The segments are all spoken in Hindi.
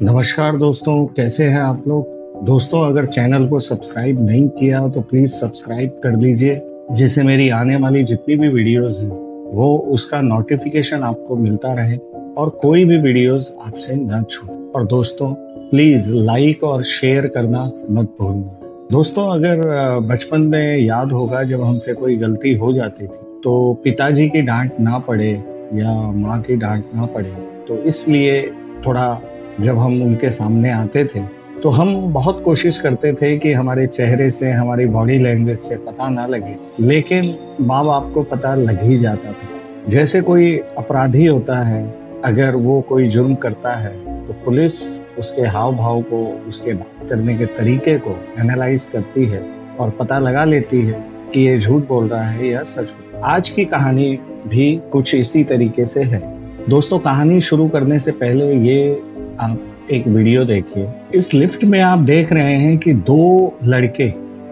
नमस्कार दोस्तों, कैसे हैं आप लोग? दोस्तों, अगर चैनल को सब्सक्राइब नहीं किया हो तो प्लीज़ सब्सक्राइब कर लीजिए, जिससे मेरी आने वाली जितनी भी वीडियोज़ हैं, वो उसका नोटिफ़िकेशन आपको मिलता रहे और कोई भी वीडियोज़ आपसे ना छूटे। और दोस्तों, प्लीज़ लाइक और शेयर करना मत भूलना। दोस्तों, अगर बचपन में याद होगा जब हमसे कोई गलती हो जाती थी, तो पिताजी की डाँट ना पड़े या माँ की डाँट ना पड़े, तो इसलिए थोड़ा जब हम उनके सामने आते थे, तो हम बहुत कोशिश करते थे कि हमारे चेहरे से, हमारी बॉडी लैंग्वेज से पता ना लगे, लेकिन माँ-बाप को पता लग ही जाता था। जैसे कोई अपराधी होता है, अगर वो कोई जुर्म करता है, तो पुलिस उसके हाव-भाव को, उसके बात करने के तरीके को एनालाइज़ करती है और पता लगा लेती है कि ये झूठ बोल रहा है या सच। आज की कहानी भी कुछ इसी तरीके से है। दोस्तों, कहानी शुरू करने से पहले ये आप एक वीडियो देखिए। इस लिफ्ट में आप देख रहे हैं कि 2 लड़के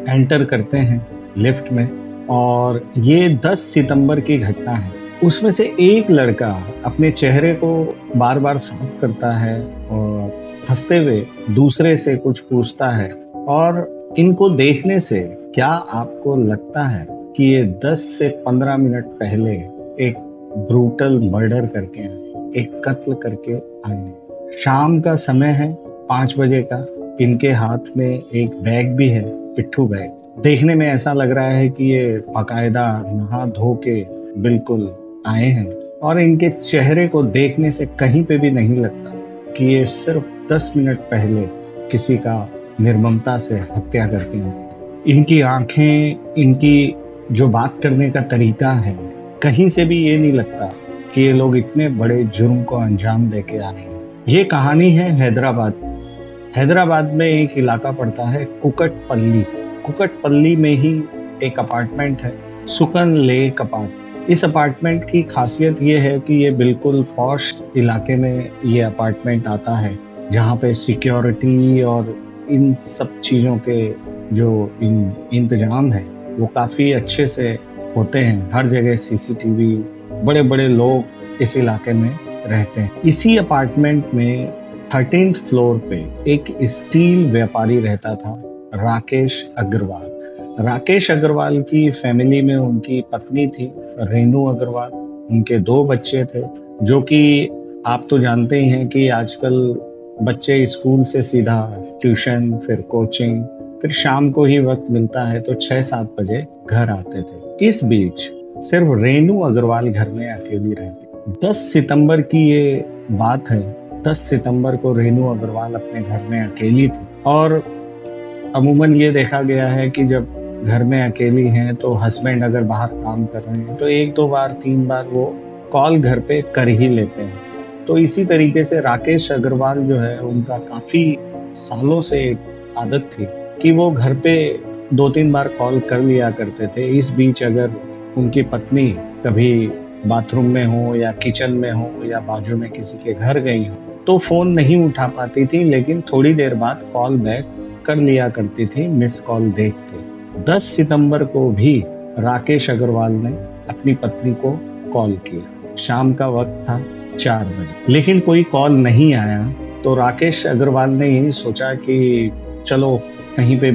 एंटर करते हैं लिफ्ट में और ये 10 सितंबर की घटना है। उसमें से एक लड़का अपने चेहरे को बार-बार साफ करता है और हँसते हुए दूसरे से कुछ पूछता है। और इनको देखने से क्या आपको लगता है कि ये 10 से 15 मिनट पहले एक ब्रूटल मर्डर करके आए, एक कत्ल करके आए हैं? शाम का समय है, 5 बजे का। इनके हाथ में एक बैग भी है, पिट्ठू बैग। देखने में ऐसा लग रहा है कि ये बाकायदा नहा धो के बिल्कुल आए हैं और इनके चेहरे को देखने से कहीं पे भी नहीं लगता कि ये सिर्फ 10 मिनट पहले किसी का निर्ममता से हत्या करके आए हैं। इनकी आँखें, इनकी जो बात करने का तरीका है, कहीं से भी ये नहीं लगता कि ये लोग इतने बड़े जुर्म को अंजाम दे के आ रहे हैं। ये कहानी है हैदराबाद की। हैदराबाद में एक इलाका पड़ता है कुकटपल्ली। कुकटपल्ली में ही एक अपार्टमेंट है, सुकन लेक अपार्टमेंट। इस अपार्टमेंट की खासियत ये है कि ये बिल्कुल पॉश इलाके में ये अपार्टमेंट आता है, जहाँ पे सिक्योरिटी और इन सब चीज़ों के जो इंतजाम है, वो काफ़ी अच्छे से होते हैं। हर जगह सीसीटीवी, बड़े-बड़े लोग इस इलाके में रहते हैं। इसी अपार्टमेंट में 13th फ्लोर पे एक स्टील व्यापारी रहता था, राकेश अग्रवाल। राकेश अग्रवाल की फैमिली में उनकी पत्नी थी रेनू अग्रवाल। उनके 2 बच्चे थे, जो कि आप तो जानते ही हैं कि आजकल बच्चे स्कूल से सीधा ट्यूशन, फिर कोचिंग, फिर शाम को ही वक्त मिलता है तो 6-7 बजे घर आते थे। इस बीच सिर्फ रेनू अग्रवाल घर में अकेली रहती। 10 सितंबर की ये बात है। 10 सितंबर को रेनू अग्रवाल अपने घर में अकेली थी और अमूमन ये देखा गया है कि जब घर में अकेली हैं तो हस्बैंड अगर बाहर काम कर रहे हैं तो 1-2 बार 3 बार वो कॉल घर पे कर ही लेते हैं। तो इसी तरीके से राकेश अग्रवाल जो है, उनका काफ़ी सालों से एक आदत थी कि वो घर पे 2-3 बार कॉल कर लिया करते थे। इस बीच अगर उनकी पत्नी कभी बाथरूम में हो या किचन में हो या बाजू में किसी के घर गई हो, तो फ़ोन नहीं उठा पाती थी, लेकिन थोड़ी देर बाद कॉल बैक कर लिया करती थी मिस कॉल देख के। 10 सितंबर को भी राकेश अग्रवाल ने अपनी पत्नी को कॉल किया। शाम का वक्त था, 4 बजे, लेकिन कोई कॉल नहीं आया। तो राकेश अग्रवाल ने यही सोचा कि चलो कहीं पे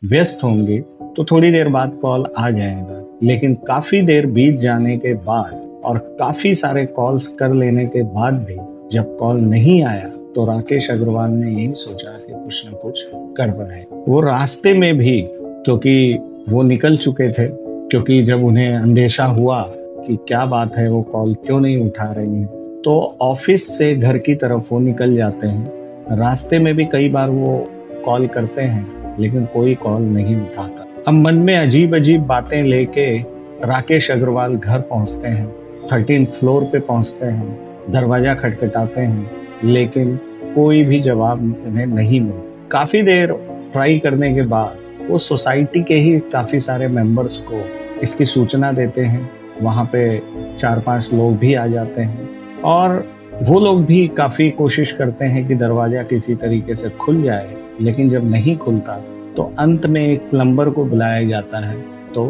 व्यस्त होंगे तो थोड़ी देर बाद कॉल आ जाएगा। लेकिन काफ़ी देर बीत जाने के बाद और काफ़ी सारे कॉल्स कर लेने के बाद भी जब कॉल नहीं आया तो राकेश अग्रवाल ने यही सोचा कि कुछ न कुछ गड़बड़ है। वो रास्ते में भी, क्योंकि वो निकल चुके थे, क्योंकि जब उन्हें अंदेशा हुआ कि क्या बात है, वो कॉल क्यों नहीं उठा रही हैं, तो ऑफिस से घर की तरफ वो निकल जाते हैं। रास्ते में भी कई बार वो कॉल करते हैं, लेकिन कोई कॉल नहीं उठाता। अब मन में अजीब-अजीब बातें लेके राकेश अग्रवाल घर पहुंचते हैं, 13th फ्लोर पे पहुंचते हैं, दरवाज़ा खटखटाते हैं, लेकिन कोई भी जवाब उन्हें नहीं मिला। काफ़ी देर ट्राई करने के बाद वो सोसाइटी के ही काफ़ी सारे मेंबर्स को इसकी सूचना देते हैं। वहाँ पे 4-5 लोग भी आ जाते हैं और वो लोग भी काफ़ी कोशिश करते हैं कि दरवाज़ा किसी तरीके से खुल जाए, लेकिन जब नहीं खुलता तो अंत में एक प्लम्बर को बुलाया जाता है। तो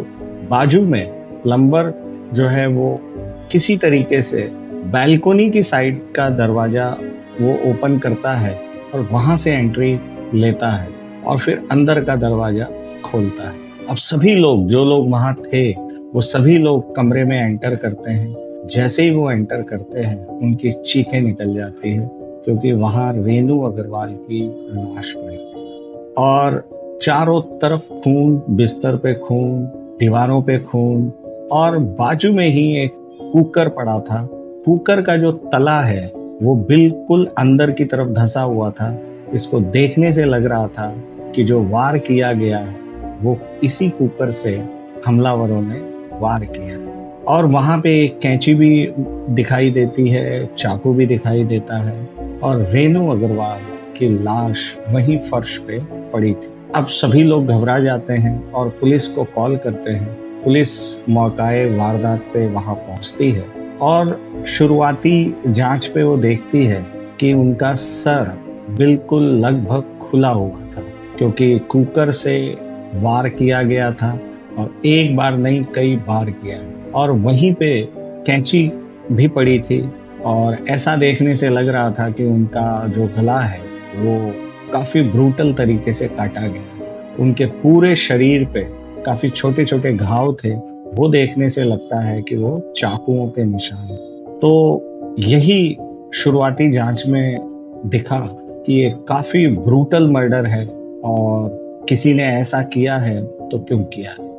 बाजू में प्लम्बर जो है वो किसी तरीके से बालकनी की साइड का दरवाज़ा वो ओपन करता है और वहाँ से एंट्री लेता है और फिर अंदर का दरवाज़ा खोलता है। अब सभी लोग, जो लोग वहाँ थे, वो सभी लोग कमरे में एंटर करते हैं। जैसे ही वो एंटर करते हैं, उनकी चीखें निकल जाती हैं, क्योंकि वहाँ रेनू अग्रवाल की लाश पड़ी और चारों तरफ खून, बिस्तर पे खून, दीवारों पे खून और बाजू में ही एक कुकर पड़ा था। कुकर का जो तला है वो बिल्कुल अंदर की तरफ धंसा हुआ था। इसको देखने से लग रहा था कि जो वार किया गया है वो इसी कुकर से हमलावरों ने वार किया। और वहाँ पे एक कैंची भी दिखाई देती है, चाकू भी दिखाई देता है और रेनू अग्रवाल की लाश वहीं फर्श पे पड़ी थी। अब सभी लोग घबरा जाते हैं और पुलिस को कॉल करते हैं। पुलिस मौकाए वारदात पे वहाँ पहुँचती है और शुरुआती जांच पे वो देखती है कि उनका सर बिल्कुल लगभग खुला हुआ था, क्योंकि कुकर से वार किया गया था और एक बार नहीं कई बार किया और वहीं पे कैंची भी पड़ी थी और ऐसा देखने से लग रहा था कि उनका जो गला है वो काफ़ी ब्रूटल तरीके से काटा गया। उनके पूरे शरीर पे काफ़ी छोटे छोटे घाव थे, वो देखने से लगता है कि वो चाकुओं के निशान हैं। तो यही शुरुआती जांच में दिखा कि ये काफ़ी ब्रूटल मर्डर है और किसी ने ऐसा किया है तो क्यों किया है।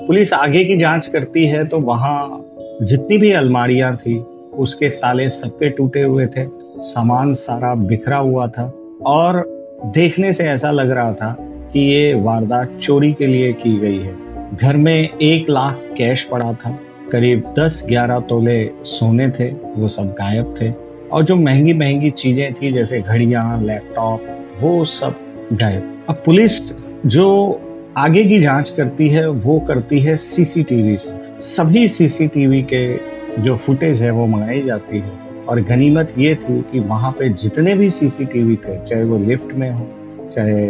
पुलिस आगे की जांच करती है तो वहाँ जितनी भी अलमारियां थी उसके ताले सबके टूटे हुए थे, सामान सारा बिखरा हुआ था और देखने से ऐसा लग रहा था कि ये वारदात चोरी के लिए की गई है। घर में 1 लाख कैश पड़ा था, करीब 10-11 तोले सोने थे, वो सब गायब थे और जो महंगी महंगी चीजें थी जैसे घड़ियां, लैपटॉप, वो सब गायब। अब पुलिस जो आगे की जांच करती है वो करती है सीसीटीवी से। सभी सीसीटीवी के जो फुटेज है वो मंगाई जाती है और गनीमत ये थी कि वहाँ पे जितने भी सीसीटीवी थे, चाहे वो लिफ्ट में हो, चाहे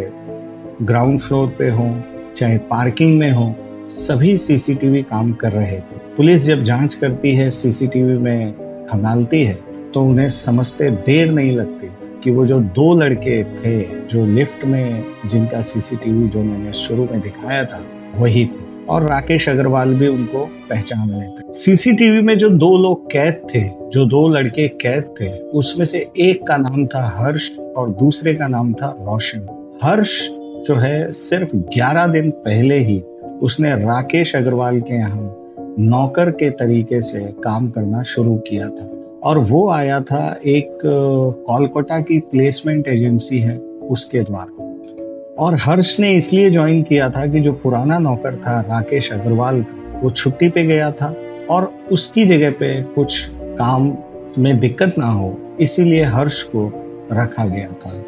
ग्राउंड फ्लोर पे हो, चाहे पार्किंग में हो, सभी सीसीटीवी काम कर रहे थे। पुलिस जब जांच करती है, सीसीटीवी में खंगालती है, तो उन्हें समझते देर नहीं लगती कि वो जो 2 लड़के थे जो लिफ्ट में, जिनका सीसीटीवी जो मैंने शुरू में दिखाया था वही थे और राकेश अग्रवाल भी उनको पहचान लेते। सीसीटीवी में जो 2 लोग कैद थे, जो 2 लड़के कैद थे, उसमें से एक का नाम था हर्ष और दूसरे का नाम था रोशन। हर्ष जो है सिर्फ 11 दिन पहले ही उसने राकेश अग्रवाल के यहाँ नौकर के तरीके से काम करना शुरू किया था और वो आया था एक कोलकाता की प्लेसमेंट एजेंसी है उसके द्वारा। और हर्ष ने इसलिए ज्वाइन किया था कि जो पुराना नौकर था राकेश अग्रवाल का, वो छुट्टी पे गया था और उसकी जगह पे कुछ काम में दिक्कत ना हो, इसीलिए हर्ष को रखा गया था।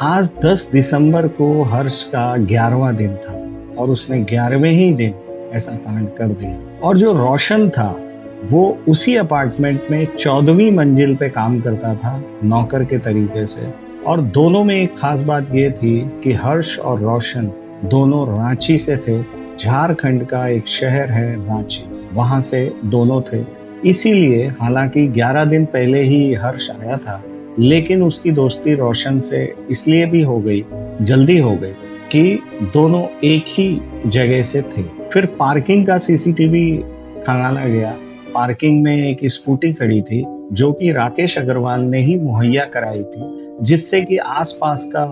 आज 10 दिसंबर को हर्ष का 11वां दिन था और उसने 11वें ही दिन ऐसा कांड कर दिया। और जो रोशन था वो उसी अपार्टमेंट में 14वीं मंजिल पे काम करता था नौकर के तरीके से। और दोनों में एक खास बात ये थी कि हर्ष और रोशन दोनों रांची से थे। झारखंड का एक शहर है रांची, वहां से दोनों थे। इसीलिए हालांकि 11 दिन पहले ही हर्ष आया था, लेकिन उसकी दोस्ती रोशन से इसलिए भी हो गई, जल्दी हो गई कि दोनों एक ही जगह से थे। फिर पार्किंग का सीसीटीवी खंगाला गया। पार्किंग में एक स्कूटी खड़ी थी जो कि राकेश अग्रवाल ने ही मुहैया कराई थी, जिससे कि आसपास का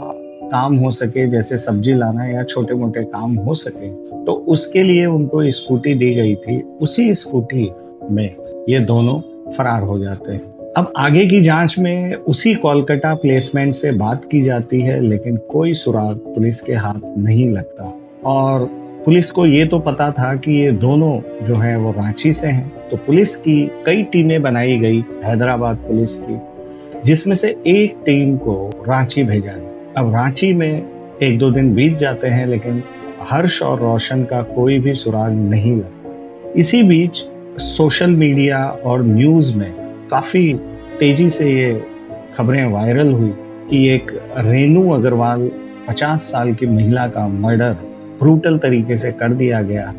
काम हो सके, जैसे सब्जी लाना या छोटे मोटे काम हो सके, तो उसके लिए उनको स्कूटी दी गई थी। उसी स्कूटी में ये दोनों फरार हो जाते हैं। अब आगे की जांच में उसी कोलकाता प्लेसमेंट से बात की जाती है, लेकिन कोई सुराग पुलिस के हाथ नहीं लगता। और पुलिस को ये तो पता था कि ये दोनों जो हैं वो रांची से हैं, तो पुलिस की कई टीमें बनाई गई, हैदराबाद पुलिस की, जिसमें से एक टीम को रांची भेजा गया। अब रांची में 1-2 दिन बीत जाते हैं, लेकिन हर्ष और रोशन का कोई भी सुराग नहीं लगता। इसी बीच सोशल मीडिया और न्यूज़ में काफ़ी तेजी से ये खबरें वायरल हुई कि एक रेनू अग्रवाल 50 साल की महिला का मर्डर ब्रूटल तरीके से कर दिया गया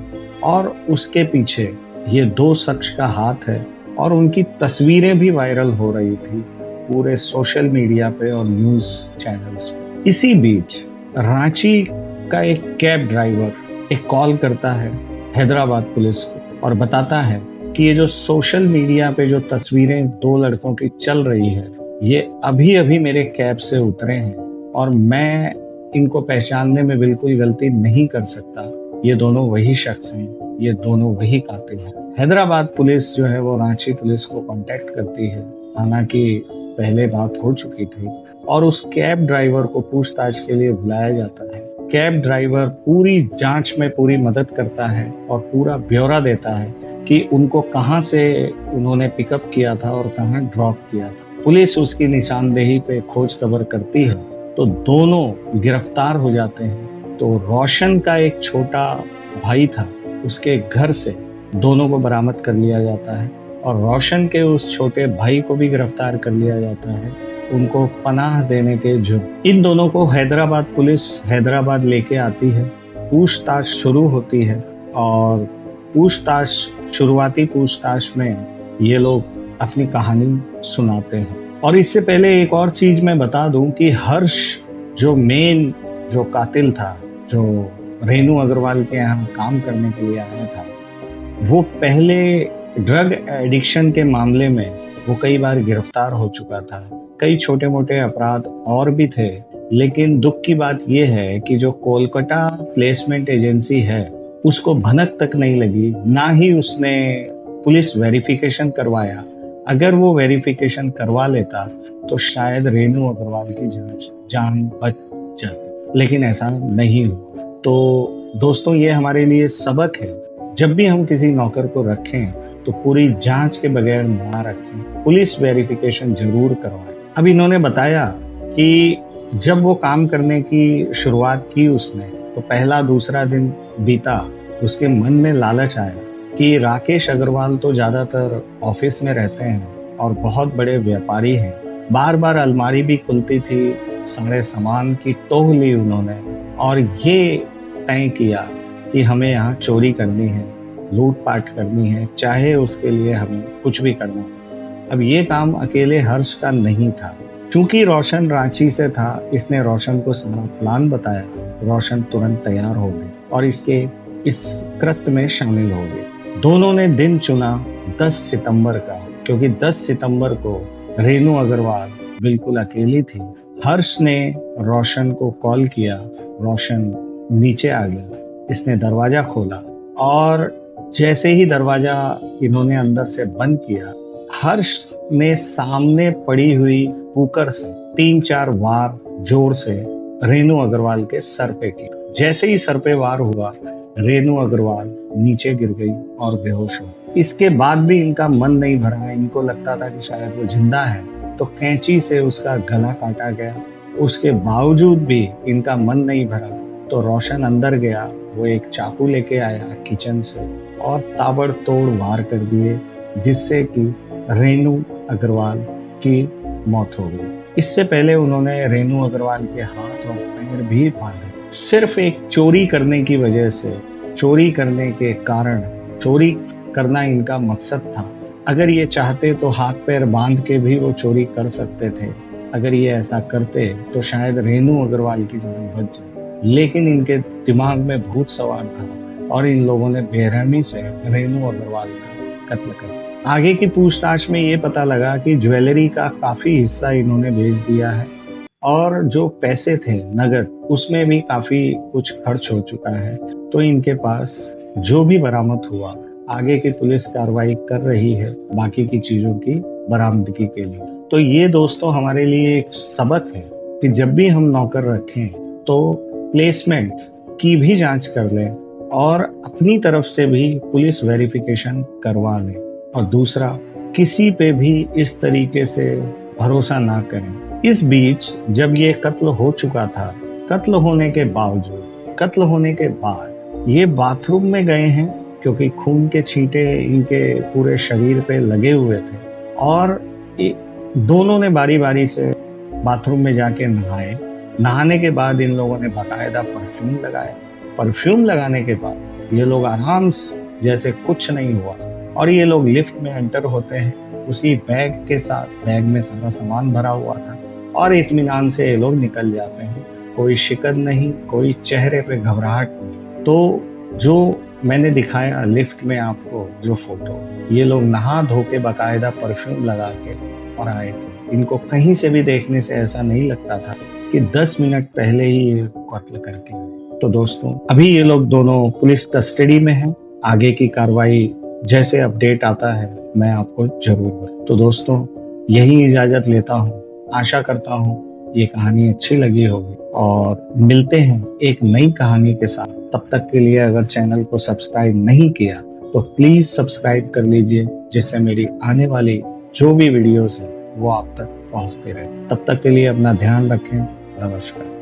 और उसके पीछे ये 2 शख्स का हाथ है और उनकी तस्वीरें भी वायरल हो रही थी। पूरे सोशल मीडिया पे और न्यूज़ चैनल्स पे। इसी बीच रांची का एक कैब ड्राइवर एक कॉल करता है हैदराबाद पुलिस को और बताता है कि ये जो सोशल मीडिया पे जो तस्वीरें 2 लड़कों की चल रही है, ये अभी-अभी मेरे कैब से उतरे हैं और मैं इनको पहचानने में बिल्कुल गलती नहीं कर सकता। ये दोनों वही शख्स हैं, ये दोनों वही कातिल हैं। हैदराबाद पुलिस जो है वो रांची पुलिस को कांटेक्ट करती है, हालांकि पहले बात हो चुकी थी, और उस कैब ड्राइवर को पूछताछ के लिए बुलाया जाता है। कैब ड्राइवर पूरी जांच में पूरी मदद करता है और पूरा ब्यौरा देता है कि उनको कहाँ से उन्होंने पिकअप किया था और कहाँ ड्रॉप किया था। पुलिस उसकी निशानदेही पे खोज खबर करती है तो दोनों गिरफ्तार हो जाते हैं। तो रोशन का एक छोटा भाई था, उसके घर से दोनों को बरामद कर लिया जाता है और रोशन के उस छोटे भाई को भी गिरफ्तार कर लिया जाता है, उनको पनाह देने के जुर्म। इन दोनों को हैदराबाद पुलिस हैदराबाद लेके आती है, पूछताछ शुरू होती है और शुरुआती पूछताछ में ये लोग अपनी कहानी सुनाते हैं। और इससे पहले एक और चीज मैं बता दूं कि हर्ष जो कातिल था, जो रेनू अग्रवाल के यहाँ काम करने के लिए आया था, वो पहले ड्रग एडिक्शन के मामले में वो कई बार गिरफ्तार हो चुका था। कई छोटे मोटे अपराध और भी थे, लेकिन दुख की बात यह है कि जो कोलकाता प्लेसमेंट एजेंसी है उसको भनक तक नहीं लगी, ना ही उसने पुलिस वेरिफिकेशन करवाया। अगर वो वेरिफिकेशन करवा लेता तो शायद रेनू अग्रवाल की जान बच जाती, लेकिन ऐसा नहीं हुआ। तो दोस्तों, ये हमारे लिए सबक है, जब भी हम किसी नौकर को रखें तो पूरी जांच के बगैर ना रखें, पुलिस वेरिफिकेशन जरूर करवाएं। अब इन्होंने बताया कि जब वो काम करने की शुरुआत की उसने, तो पहला दूसरा दिन बीता, उसके मन में लालच आया कि राकेश अग्रवाल तो ज़्यादातर ऑफिस में रहते हैं और बहुत बड़े व्यापारी हैं, बार बार अलमारी भी खुलती थी, सारे सामान की टोह ली उन्होंने और ये तय किया कि हमें यहाँ चोरी करनी है, लूटपाट करनी है, चाहे उसके लिए हमें कुछ भी करना हो। अब ये काम अकेले हर्ष का नहीं था, चूंकि रोशन रांची से था, इसने रोशन को सारा प्लान बताया। रोशन तुरंत तैयार हो गए और इस कृत्य में शामिल हो गए। दोनों ने दिन चुना 10 सितंबर का, क्योंकि 10 सितंबर को रेनू अग्रवाल बिल्कुल अकेली थी। हर्ष ने रोशन को कॉल किया, रोशन नीचे आ गया, इसने दरवाजा खोला और जैसे ही दरवाजा इन्होंने अंदर से बंद किया, हर्ष ने सामने पड़ी हुई कुकर से 3-4 वार जोर से रेनू अग्रवाल के सर पे की। जैसे ही सर पे वार हुआ, रेनू अग्रवाल नीचे गिर गई और बेहोश हो। इसके बाद भी इनका मन नहीं भरा, इनको लगता था कि शायद वो जिंदा है, तो कैंची से उसका गला काटा गया। उसके बावजूद भी इनका मन नहीं भरा, तो रोशन अंदर गया, वो एक चाकू लेके आया किचन से और ताबड़तोड़ वार कर दिए, जिससे कि रेनू अग्रवाल की मौत हो गई। इससे पहले उन्होंने रेनू अग्रवाल के हाथ और पैर भी बांधे। सिर्फ एक चोरी करने की वजह से, चोरी करने के कारण, चोरी करना इनका मकसद था। अगर ये चाहते तो हाथ पैर बांध के भी वो चोरी कर सकते थे। अगर ये ऐसा करते तो शायद रेनू अग्रवाल की जान बच जाती, लेकिन इनके दिमाग में भूत सवार था और इन लोगों ने बेरहमी से रेनू अग्रवाल का कत्ल कर दिया। आगे की पूछताछ में ये पता लगा कि ज्वेलरी का काफी हिस्सा इन्होंने बेच दिया है और जो पैसे थे नगद, उसमें भी काफी कुछ खर्च हो चुका है। तो इनके पास जो भी बरामद हुआ, आगे की पुलिस कार्रवाई कर रही है बाकी की चीजों की बरामदगी के लिए। तो ये दोस्तों हमारे लिए एक सबक है कि जब भी हम नौकर रखें तो प्लेसमेंट की भी जांच कर लें और अपनी तरफ से भी पुलिस वेरिफिकेशन करवा लें। और दूसरा, किसी पे भी इस तरीके से भरोसा ना करें। इस बीच जब ये कत्ल हो चुका था, कत्ल होने के बाद ये बाथरूम में गए हैं, क्योंकि खून के छींटे इनके पूरे शरीर पे लगे हुए थे और दोनों ने बारी बारी से बाथरूम में जाके नहाए। नहाने के बाद इन लोगों ने बाकायदा परफ्यूम लगाया। परफ्यूम लगाने के बाद ये लोग आराम से, जैसे कुछ नहीं हुआ, और ये लोग लिफ्ट में एंटर होते हैं उसी बैग के साथ, बैग में सारा सामान भरा हुआ था और इत्मीनान से ये लोग निकल जाते हैं। कोई शिकन नहीं, कोई चेहरे पे घबराहट नहीं। तो जो मैंने दिखाया लिफ्ट में आपको जो फोटो, ये लोग नहा धो के बाकायदा परफ्यूम लगा के और आए थे। इनको कहीं से भी देखने से ऐसा नहीं लगता था कि 10 मिनट पहले ही ये कत्ल करके आए। तो दोस्तों, अभी ये लोग दोनों पुलिस कस्टडी में हैं। आगे की कार्रवाई जैसे अपडेट आता है मैं आपको जरूर बताऊं। तो दोस्तों, यही इजाजत लेता हूँ। आशा करता हूँ ये कहानी अच्छी लगी होगी और मिलते हैं एक नई कहानी के साथ। तब तक के लिए अगर चैनल को सब्सक्राइब नहीं किया तो प्लीज सब्सक्राइब कर लीजिए, जिससे मेरी आने वाली जो भी वीडियोस हैं वो आप तक पहुंचते रहे। तब तक के लिए अपना ध्यान रखें। नमस्कार।